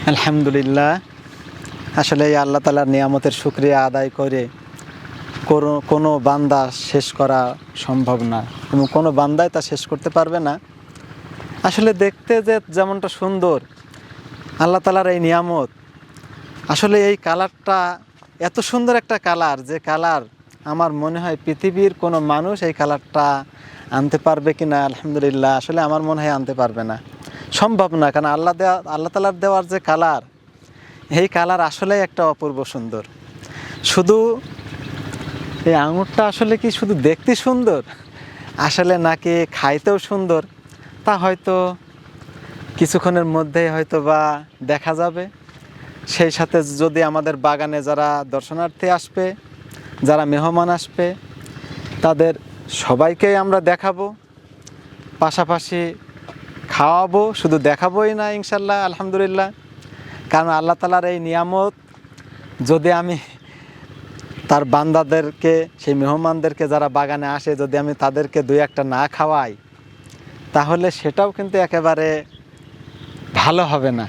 আলহামদুলিল্লাহ। আসলে এই আল্লাহ তাআলার নিয়ামতের শুকরিয়া আদায় করে কোনো বান্দা শেষ করা সম্ভব না এবং কোনো বান্দাই তা শেষ করতে পারবে না। আসলে দেখতে যে যেমনটা সুন্দর আল্লাহ তাআলার এই নিয়ামত, আসলে এই কালারটা এত সুন্দর একটা কালার, যে কালার আমার মনে হয় পৃথিবীর কোনো মানুষ এই কালারটা আনতে পারবে কি না। আলহামদুলিল্লাহ, আসলে আমার মনে হয় আনতে পারবে না, সম্ভব না। কারণ আল্লাহ তাআলার দেওয়ার যে কালার, এই কালার আসলেই একটা অপূর্ব সুন্দর। শুধু এই আঙুরটা আসলে কি শুধু দেখতে সুন্দর আসলে, নাকি খাইতেও সুন্দর, তা হয়তো কিছুক্ষণের মধ্যেই হয়তো বা দেখা যাবে। সেই সাথে যদি আমাদের বাগানে যারা দর্শনার্থী আসবে, যারা মেহমান আসবে, তাদের সবাইকেই আমরা দেখাবো, পাশাপাশি খাওয়াবো। শুধু দেখাবোই না ইনশাল্লাহ, আলহামদুলিল্লাহ। কারণ আল্লাহ তাআলার এই নিয়ামত যদি আমি তার বান্দাদেরকে, সেই মেহমানদেরকে যারা বাগানে আসে, যদি আমি তাদেরকে দুই একটা না খাওয়াই, তাহলে সেটাও কিন্তু একেবারে ভালো হবে না।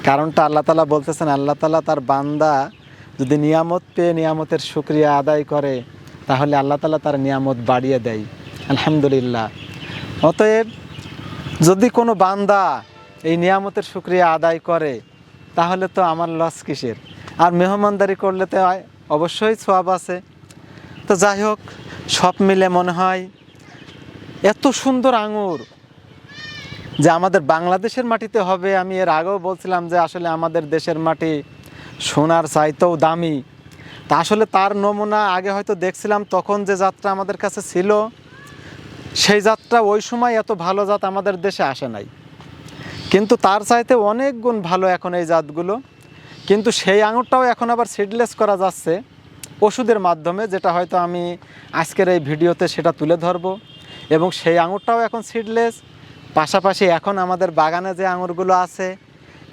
কারণটা আল্লাহ তাআলা বলতেছেন, আল্লাহ তাআলা তার বান্দা যদি নিয়ামত পেয়ে নিয়ামতের শুকরিয়া আদায় করে, তাহলে আল্লাহ তাআলা তার নিয়ামত বাড়িয়ে দেয়। আলহামদুলিল্লাহ। অতএব যদি কোনো বান্দা এই নিয়ামতের শুকরিয়া আদায় করে, তাহলে তো আমার লস কিসের? আর মেহমানদারি করলে তো অবশ্যই সওয়াব আছে। তো যাই হোক, সব মিলে মনে হয় এত সুন্দর আঙুর যে আমাদের বাংলাদেশের মাটিতে হবে। আমি এর আগেও বলছিলাম যে আসলে আমাদের দেশের মাটি সোনার চাইতেও দামি। তা আসলে তার নমুনা আগে হয়তো দেখছিলাম, তখন যে জাতটা আমাদের কাছে ছিল, সেই জাতটা ওই সময় এত ভালো জাত আমাদের দেশে আসে নাই। কিন্তু তার চাইতে অনেক গুণ ভালো এখন এই জাতগুলো। কিন্তু সেই আঙুরটাও এখন আবার সিডলেস করা যাচ্ছে ওষুধের মাধ্যমে, যেটা হয়তো আমি আজকের এই ভিডিওতে সেটা তুলে ধরব। এবং সেই আঙুরটাও এখন সিডলেস। পাশাপাশি এখন আমাদের বাগানে যে আঙুরগুলো আছে,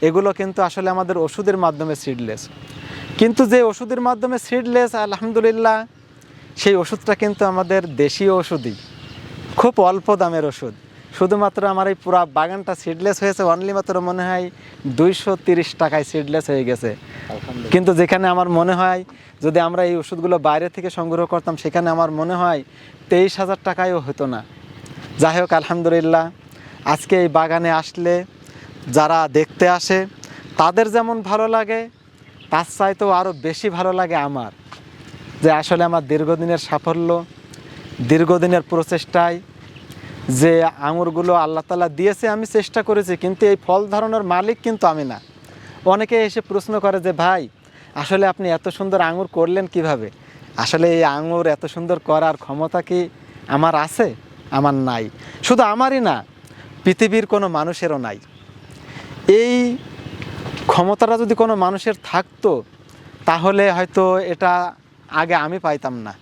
এগুলো কিন্তু আসলে আমাদের ওষুধের মাধ্যমে সিডলেস। কিন্তু যে ওষুধের মাধ্যমে সিডলেস, আলহামদুলিল্লাহ, সেই ওষুধটা কিন্তু আমাদের দেশীয় ওষুধই, খুব অল্প দামের ওষুধ। শুধুমাত্র আমার এই পুরা বাগানটা সিডলেস হয়েছে অনলি মাত্র মনে হয় 230 টাকায় সিডলেস হয়ে গেছে। কিন্তু যেখানে আমার মনে হয় যদি আমরা এই ওষুধগুলো বাইরে থেকে সংগ্রহ করতাম, সেখানে আমার মনে হয় 23,000 টাকায়ও হতো না। যাই হোক, আলহামদুলিল্লাহ, আজকে এই বাগানে আসলে যারা দেখতে আসে তাদের যেমন ভালো লাগে, তার চাইতেও আরও বেশি ভালো লাগে আমার, যে আসলে আমার দীর্ঘদিনের সাফল্য, দীর্ঘদিনের প্রচেষ্টায় যে আঙুরগুলো আল্লাহ তাআলা দিয়েছে, আমি চেষ্টা করেছি, কিন্তু এই ফল ধারণের মালিক কিন্তু আমি না। অনেকে এসে প্রশ্ন করে যে ভাই, আসলে আপনি এত সুন্দর আঙুর করলেন কিভাবে? আসলে এই আঙুর এত সুন্দর করার ক্ষমতা কি আমার আছে? আমার নাই। শুধু আমারই না, পৃথিবীর কোনো মানুষেরও নাই। এই ক্ষমতাটা যদি কোনো মানুষের থাকতো, তাহলে হয়তো এটা আগে আমি পাইতাম না।